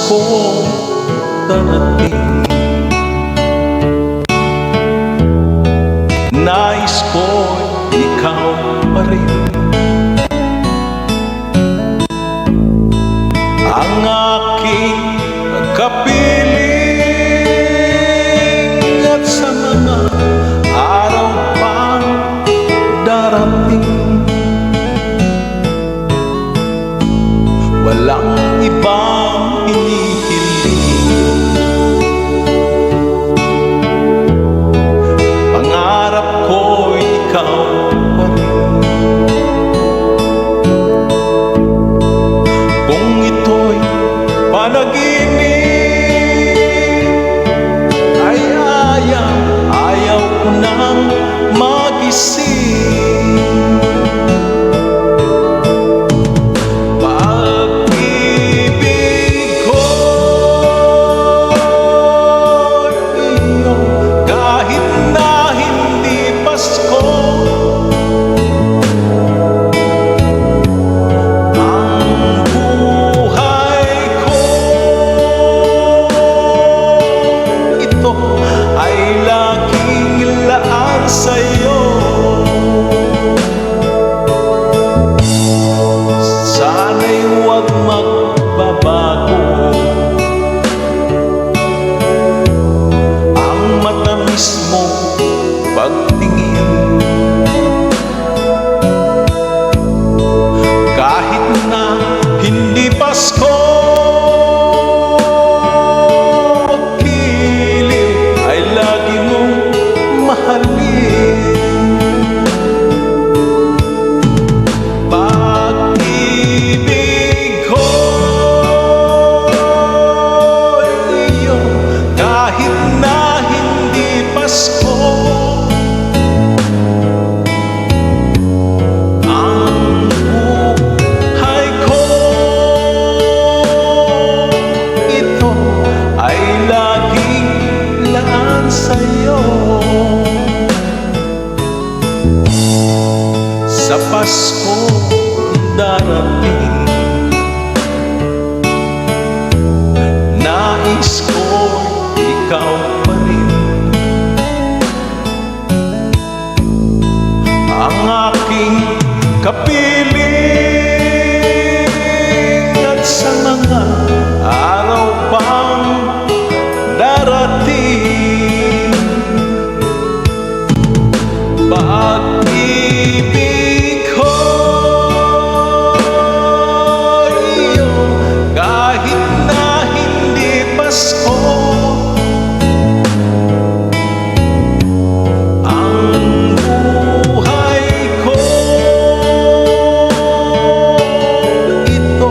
Paskong darating, nais ko'y ikaw pa rin ang aking kapiling, at sa mga araw pang darating, walang ibang hinihiling. Pangarap ko'y ikaw pa rin. Kung ito'y panaginip, ay ayaw ko nang magising. Pagtingin, kahit na hindi Pasko, kilim ay lagi mong mahalin. Pag-ibig ko'y iyo, kahit na hindi Pasko. Sa Paskong darating, nais ko'y ikaw pa rin ang aking kapiling, at sa mga araw pang darating, pag-ibig ko'y iyo, kahit na hindi Pasko. Ang buhay ko, ito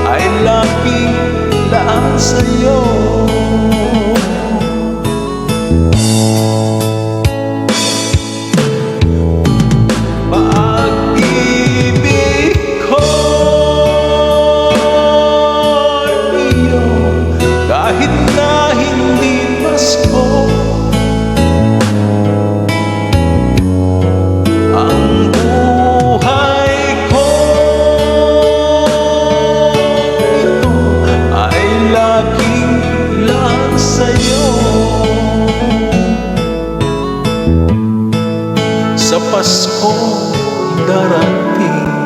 ay laging laan sa'yo. Kahit na hindi Pasko, ang buhay ko, ito ay laging laan sa'yo. Sa Paskong darating,